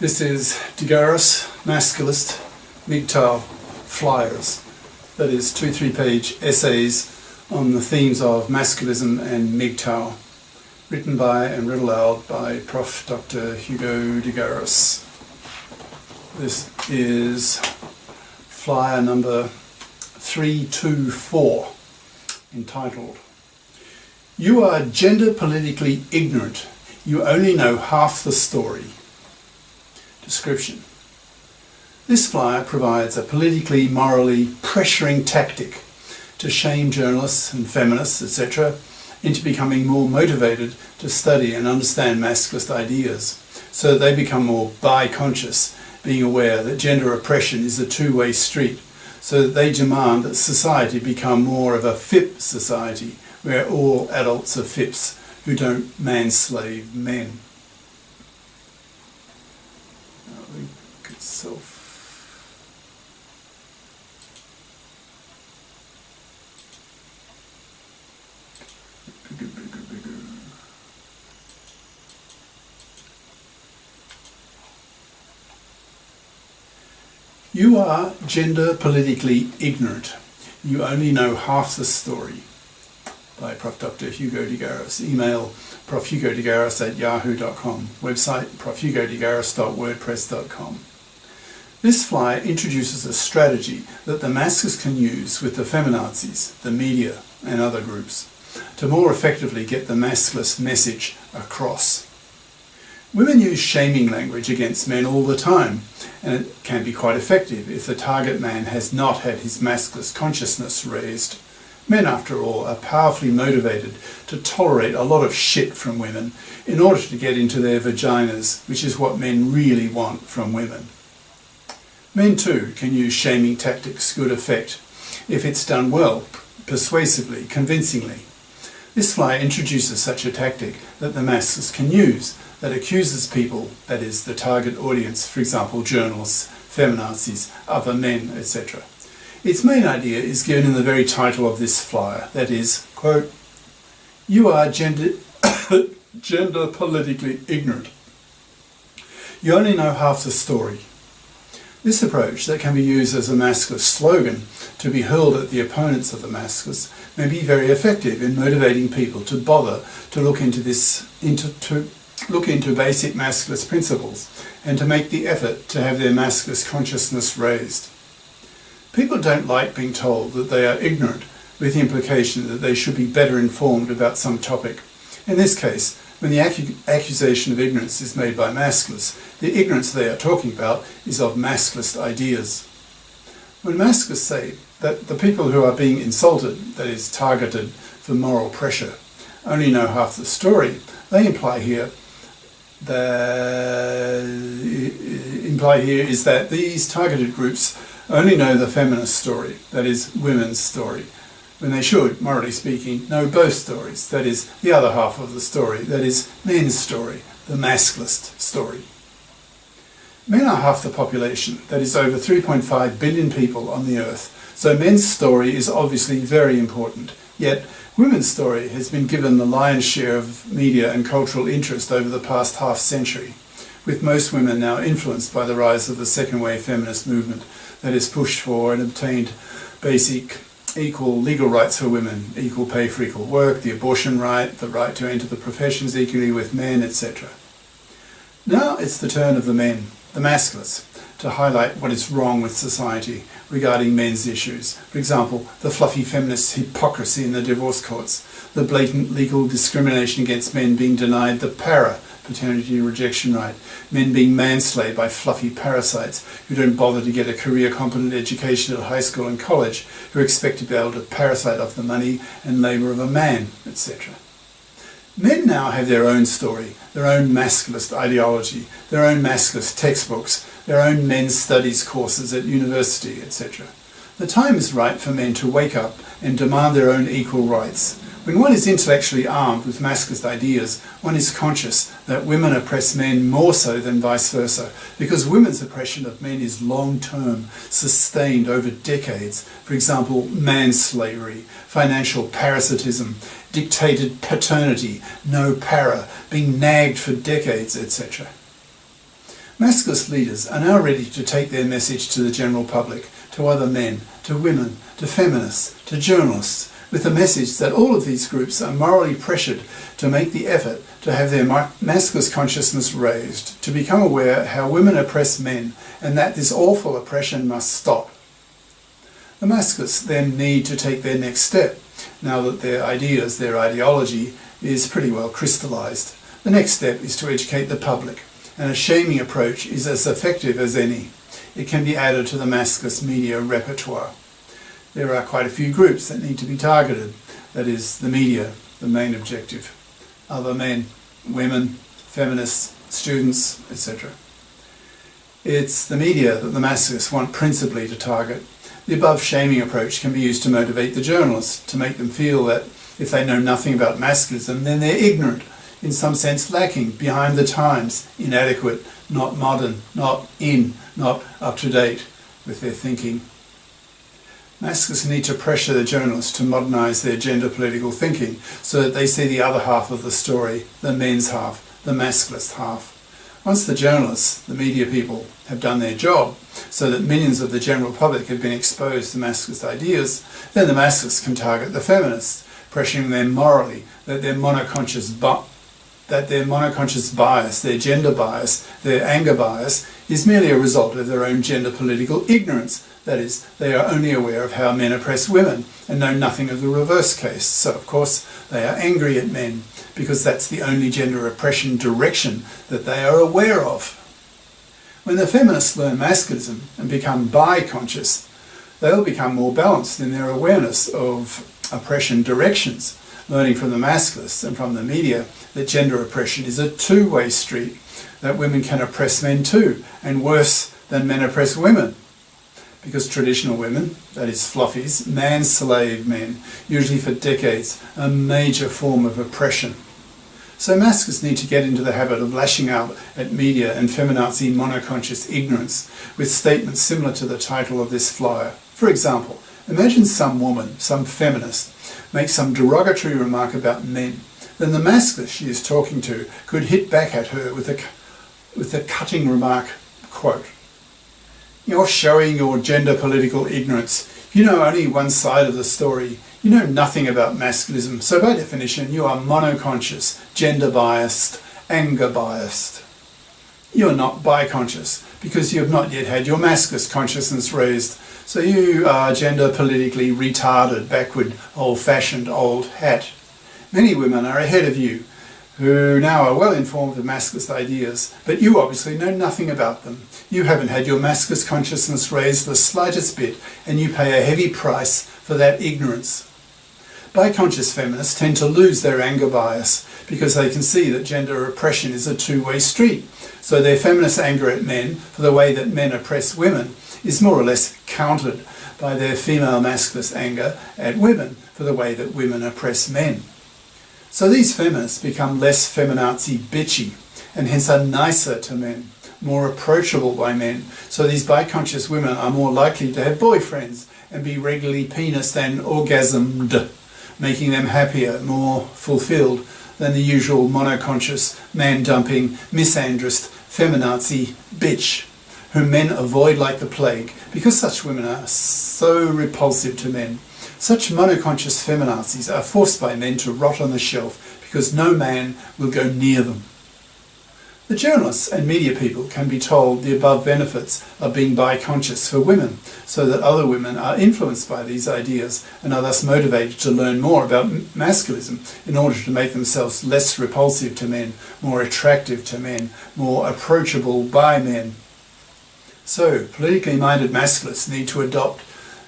This is Garis, Masculist, MGTOW flyers. That is 2 3-page essays on the themes of masculism and MGTOW, written by and read aloud by Prof. Dr. Hugo de Garis. This is flyer number 324, entitled, "You are gender politically ignorant. You only know half the story." Description. This flyer provides a politically, morally pressuring tactic to shame journalists and feminists, etc., into becoming more motivated to study and understand masculist ideas, so that they become more biconscious, being aware that gender oppression is a two-way street, so that they demand that society become more of a FIP society, where all adults are FIPs who don't manslave men. Link itself. Bigger. You are gender politically ignorant. You only know half the story. By Prof. Dr. Hugo de Garis. Email profhugodegaris@yahoo.com. Website profhugodegaris.wordpress.com. This flyer introduces a strategy that the masses can use with the feminazis, the media and other groups to more effectively get the masculist message across. Women use shaming language against men all the time, and it can be quite effective if the target man has not had his masculist consciousness raised. Men, after all, are powerfully motivated to tolerate a lot of shit from women in order to get into their vaginas, which is what men really want from women. Men too can use shaming tactics to good effect if it's done well, persuasively, convincingly. This flyer introduces such a tactic that the masses can use that accuses people, that is, the target audience, for example, journalists, feminazis, other men, etc. Its main idea is given in the very title of this flyer, that is, quote, "You are gender politically ignorant. You only know half the story." This approach, that can be used as a masculist slogan to be hurled at the opponents of the masculists, may be very effective in motivating people to bother to look into basic masculist principles and to make the effort to have their masculist consciousness raised. People don't like being told that they are ignorant, with the implication that they should be better informed about some topic. In this case, when the accusation of ignorance is made by masculists, the ignorance they are talking about is of masculist ideas. When masculists say that the people who are being insulted, that is, targeted for moral pressure, only know half the story, they imply here is that these targeted groups only know the feminist story, that is, women's story, when they should, morally speaking, know both stories, that is, the other half of the story, that is, men's story, the masculist story. Men are half the population, that is, over 3.5 billion people on the earth, so men's story is obviously very important, yet women's story has been given the lion's share of media and cultural interest over the past half-century, with most women now influenced by the rise of the second-wave feminist movement that has pushed for and obtained basic equal legal rights for women, equal pay for equal work, the abortion right, the right to enter the professions equally with men, etc. Now it's the turn of the men, the masculists, to highlight what is wrong with society regarding men's issues. For example, the fluffy feminist hypocrisy in the divorce courts, the blatant legal discrimination against men being denied the paternity rejection right, men being manslaved by fluffy parasites who don't bother to get a career-competent education at high school and college, who expect to be able to parasite off the money and labour of a man, etc. Men now have their own story, their own masculist ideology, their own masculist textbooks, their own men's studies courses at university, etc. The time is right for men to wake up and demand their own equal rights. When one is intellectually armed with masculist ideas, one is conscious that women oppress men more so than vice versa, because women's oppression of men is long-term, sustained over decades. For example, manslavery, financial parasitism, dictated paternity, no para, being nagged for decades, etc. Masculist leaders are now ready to take their message to the general public, to other men, to women, to feminists, to journalists, with the message that all of these groups are morally pressured to make the effort to have their masculine consciousness raised, to become aware how women oppress men, and that this awful oppression must stop. The Masculists then need to take their next step, now that their ideas, their ideology, is pretty well crystallised. The next step is to educate the public, and a shaming approach is as effective as any. It can be added to the Masculist media repertoire. There are quite a few groups that need to be targeted. That is, the media, the main objective. Other men, women, feminists, students, etc. It's the media that the Masculists want principally to target. The above shaming approach can be used to motivate the journalists, to make them feel that if they know nothing about masculism, then they're ignorant, in some sense lacking, behind the times, inadequate, not modern, not in, not up to date with their thinking. Masculists need to pressure the journalists to modernise their gender political thinking so that they see the other half of the story, the men's half, the masculist half. Once the journalists, the media people, have done their job, so that millions of the general public have been exposed to masculist ideas, then the masculists can target the feminists, pressuring them morally that their monoconscious bias, their gender bias, their anger bias, is merely a result of their own gender political ignorance. That is, they are only aware of how men oppress women and know nothing of the reverse case. So, of course, they are angry at men because that's the only gender oppression direction that they are aware of. When the feminists learn masculism and become biconscious, they'll become more balanced in their awareness of oppression directions, learning from the masculists and from the media that gender oppression is a two-way street, that women can oppress men too, and worse than men oppress women. Because traditional women, that is fluffies, man-slave men, usually for decades, a major form of oppression. So masculists need to get into the habit of lashing out at media and feminazi monoconscious ignorance with statements similar to the title of this flyer. For example, imagine some woman, some feminist, makes some derogatory remark about men. Then the masculist she is talking to could hit back at her with a cutting remark, quote, "You're showing your gender political ignorance. You know only one side of the story. You know nothing about masculism, so by definition you are monoconscious, gender biased, anger biased. You are not biconscious because you have not yet had your masculine consciousness raised, so you are gender politically retarded, backward, old-fashioned, old hat. Many women are ahead of you who now are well informed of masculinist ideas, but you obviously know nothing about them. You haven't had your masculine consciousness raised the slightest bit, and you pay a heavy price for that ignorance." Biconscious feminists tend to lose their anger bias because they can see that gender oppression is a two-way street. So their feminist anger at men for the way that men oppress women is more or less countered by their female masculinist anger at women for the way that women oppress men. So these feminists become less feminazi bitchy and hence are nicer to men, more approachable by men. So these biconscious women are more likely to have boyfriends and be regularly penised and orgasmed, making them happier, more fulfilled than the usual monoconscious, man-dumping, misandrist, feminazi bitch, whom men avoid like the plague because such women are so repulsive to men. Such monoconscious feminazis are forced by men to rot on the shelf because no man will go near them. The journalists and media people can be told the above benefits of being biconscious for women, so that other women are influenced by these ideas and are thus motivated to learn more about masculism in order to make themselves less repulsive to men, more attractive to men, more approachable by men. So, politically minded masculists need to adopt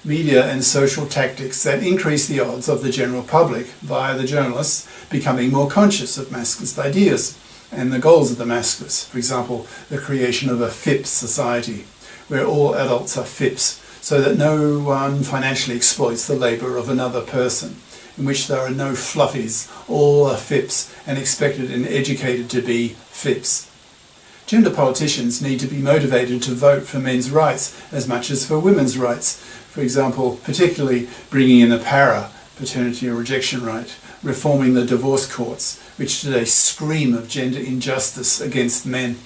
media and social tactics that increase the odds of the general public, via the journalists, becoming more conscious of masculist ideas and the goals of the masculists. For example, the creation of a FIP Society, where all adults are FIPs, so that no one financially exploits the labour of another person, in which there are no fluffies, all are FIPs and expected and educated to be FIPs. Gender politicians need to be motivated to vote for men's rights as much as for women's rights. For example, particularly bringing in the paternity or rejection right, reforming the divorce courts, which today scream of gender injustice against men.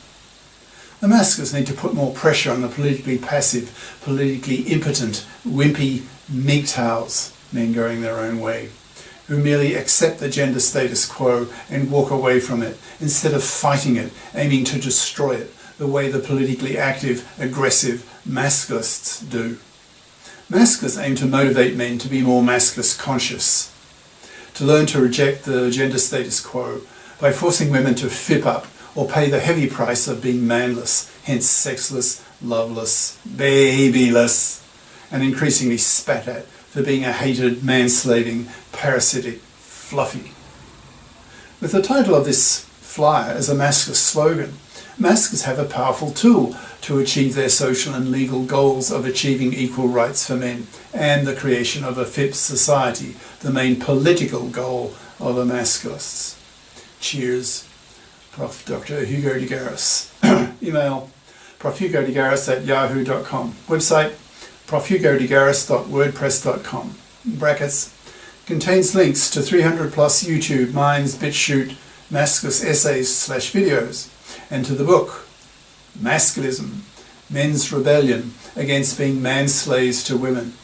The Masculists need to put more pressure on the politically passive, politically impotent, wimpy MGTOWs, men going their own way, who merely accept the gender status quo and walk away from it, instead of fighting it, aiming to destroy it, the way the politically active, aggressive Masculists do. Masculists aim to motivate men to be more masculist conscious, to learn to reject the gender status quo by forcing women to FIP up or pay the heavy price of being manless, hence sexless, loveless, babyless, and increasingly spat at for being a hated, manslaving, parasitic fluffy. With the title of this flyer as a Masculist slogan, Masculists have a powerful tool to achieve their social and legal goals of achieving equal rights for men and the creation of a FIP Society, the main political goal of the Masculists. Cheers. Prof. Dr. Hugo de Garis. Email profhugodegaris@yahoo.com. Website profhugodegaris.wordpress.com. Brackets. Contains links to 300 plus YouTube, Minds, BitChute, Masculist essays/videos, and to the book Masculism, Men's Rebellion Against Being Manslaves to Women,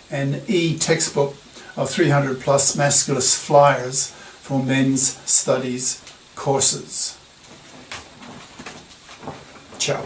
an e-textbook of 300 plus Masculist flyers for men's studies courses. Ciao.